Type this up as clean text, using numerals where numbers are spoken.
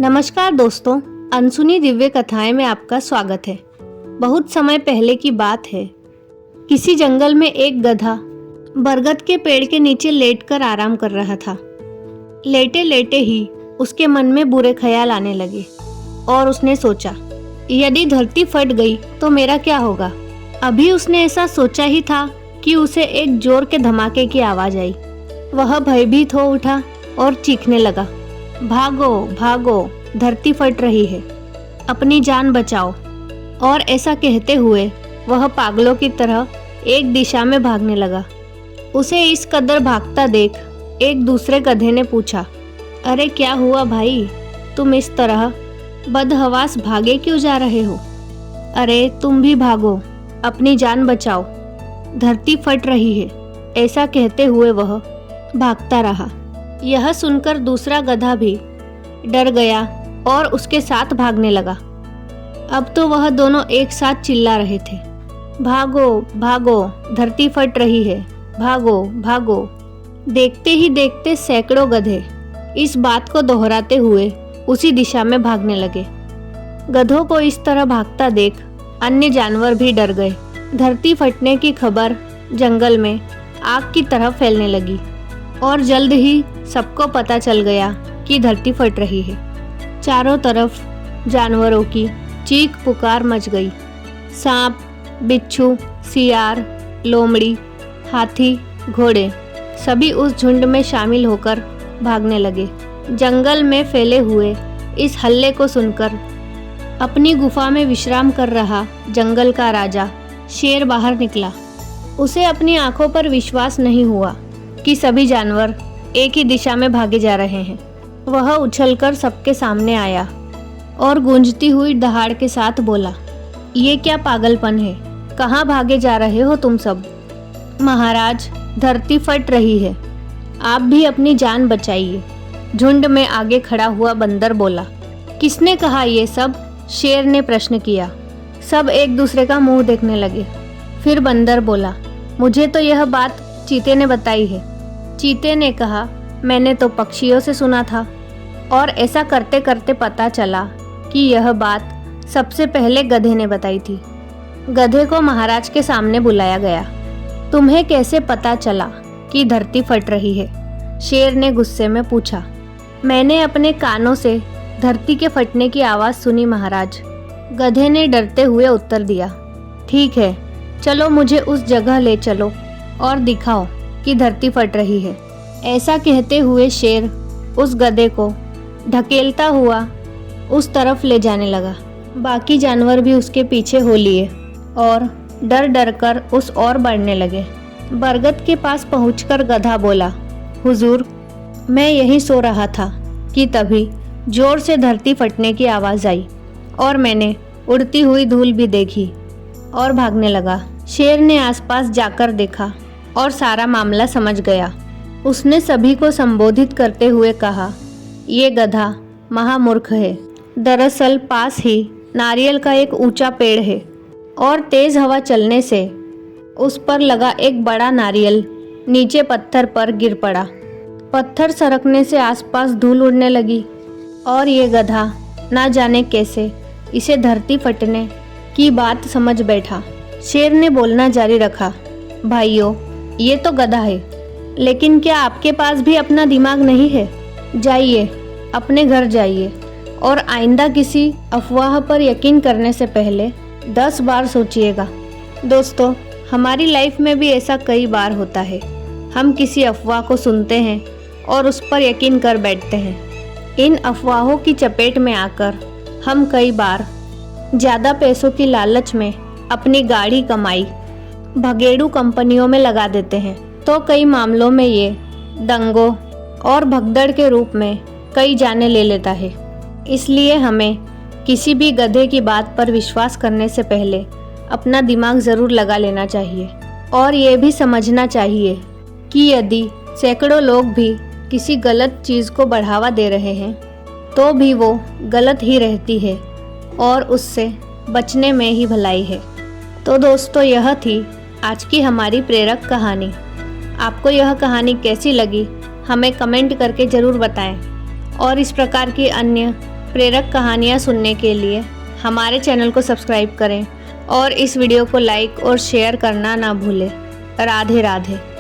नमस्कार दोस्तों, अनसुनी दिव्य कथाएं में आपका स्वागत है। बहुत समय पहले की बात है। किसी जंगल में एक गधा बरगद के पेड़ के नीचे लेटकर आराम कर रहा था। लेटे लेटे ही उसके मन में बुरे ख्याल आने लगे और उसने सोचा, यदि धरती फट गई तो मेरा क्या होगा। अभी उसने ऐसा सोचा ही था कि उसे एक जोर के धमाके की आवाज आई। वह भयभीत हो उठा और चीखने लगा, भागो भागो, धरती फट रही है, अपनी जान बचाओ। और ऐसा कहते हुए वह पागलों की तरह एक दिशा में भागने लगा। उसे इस कदर भागता देख एक दूसरे गधे ने पूछा, अरे क्या हुआ भाई, तुम इस तरह बदहवास भागे क्यों जा रहे हो। अरे तुम भी भागो, अपनी जान बचाओ, धरती फट रही है। ऐसा कहते हुए वह भागता रहा। यह सुनकर दूसरा गधा भी डर गया और उसके साथ भागने लगा। अब तो वह दोनों एक साथ चिल्ला रहे थे, भागो भागो, धरती फट रही है, भागो भागो। देखते ही देखते सैकड़ों गधे इस बात को दोहराते हुए उसी दिशा में भागने लगे। गधों को इस तरह भागता देख अन्य जानवर भी डर गए। धरती फटने की खबर जंगल में आग की तरह फैलने लगी और जल्द ही सबको पता चल गया कि धरती फट रही है। चारों तरफ जानवरों की चीख पुकार मच गई। सांप, बिच्छू, सियार, लोमड़ी, हाथी, घोड़े सभी उस झुंड में शामिल होकर भागने लगे। जंगल में फैले हुए इस हल्ले को सुनकर अपनी गुफा में विश्राम कर रहा जंगल का राजा शेर बाहर निकला। उसे अपनी आंखों पर विश्वास नहीं हुआ कि सभी जानवर एक ही दिशा में भागे जा रहे हैं। वह उछलकर सबके सामने आया और गूंजती हुई दहाड़ के साथ बोला, ये क्या पागलपन है, कहाँ भागे जा रहे हो तुम सब। महाराज, धरती फट रही है, आप भी अपनी जान बचाइए। झुंड में आगे खड़ा हुआ बंदर बोला। किसने कहा ये सब, शेर ने प्रश्न किया। सब एक दूसरे का मुंह देखने लगे। फिर बंदर बोला, मुझे तो यह बात चीते ने बताई है। चीते ने कहा, मैंने तो पक्षियों से सुना था। और ऐसा करते करते पता चला कि यह बात सबसे पहले गधे ने बताई थी। गधे को महाराज के सामने बुलाया गया। तुम्हें कैसे पता चला कि धरती फट रही है, शेर ने गुस्से में पूछा। मैंने अपने कानों से धरती के फटने की आवाज़ सुनी महाराज, गधे ने डरते हुए उत्तर दिया। ठीक है, चलो मुझे उस जगह ले चलो और दिखाओ कि धरती फट रही है। ऐसा कहते हुए शेर उस गधे को ढकेलता हुआ उस तरफ ले जाने लगा। बाकी जानवर भी उसके पीछे हो लिए और डर डर कर उस ओर बढ़ने लगे। बरगद के पास पहुंचकर गधा बोला, हुजूर, मैं यहीं सो रहा था कि तभी जोर से धरती फटने की आवाज़ आई और मैंने उड़ती हुई धूल भी देखी और भागने लगा। शेर ने आसपास जाकर देखा और सारा मामला समझ गया। उसने सभी को संबोधित करते हुए कहा, ये गधा महामूर्ख है। दरअसल पास ही नारियल का एक ऊंचा पेड़ है और तेज हवा चलने से उस पर लगा एक बड़ा नारियल नीचे पत्थर पर गिर पड़ा। पत्थर सरकने से आसपास धूल उड़ने लगी और ये गधा ना जाने कैसे इसे धरती फटने की बात समझ बैठा। शेर ने बोलना जारी रखा, भाइयों, ये तो गधा है, लेकिन क्या आपके पास भी अपना दिमाग नहीं है। जाइए, अपने घर जाइए और आइंदा किसी अफवाह पर यकीन करने से पहले 10 बार सोचिएगा। दोस्तों, हमारी लाइफ में भी ऐसा कई बार होता है। हम किसी अफवाह को सुनते हैं और उस पर यकीन कर बैठते हैं। इन अफवाहों की चपेट में आकर हम कई बार ज़्यादा पैसों की लालच में अपनी गाढ़ी कमाई भगेड़ू कंपनियों में लगा देते हैं, तो कई मामलों में ये दंगों और भगदड़ के रूप में कई जाने ले लेता है। इसलिए हमें किसी भी गधे की बात पर विश्वास करने से पहले अपना दिमाग ज़रूर लगा लेना चाहिए और ये भी समझना चाहिए कि यदि सैकड़ों लोग भी किसी गलत चीज़ को बढ़ावा दे रहे हैं तो भी वो गलत ही रहती है और उससे बचने में ही भलाई है। तो दोस्तों, यह थी आज की हमारी प्रेरक कहानी। आपको यह कहानी कैसी लगी हमें कमेंट करके ज़रूर बताएं और इस प्रकार की अन्य प्रेरक कहानियाँ सुनने के लिए हमारे चैनल को सब्सक्राइब करें और इस वीडियो को लाइक और शेयर करना ना भूलें। राधे राधे।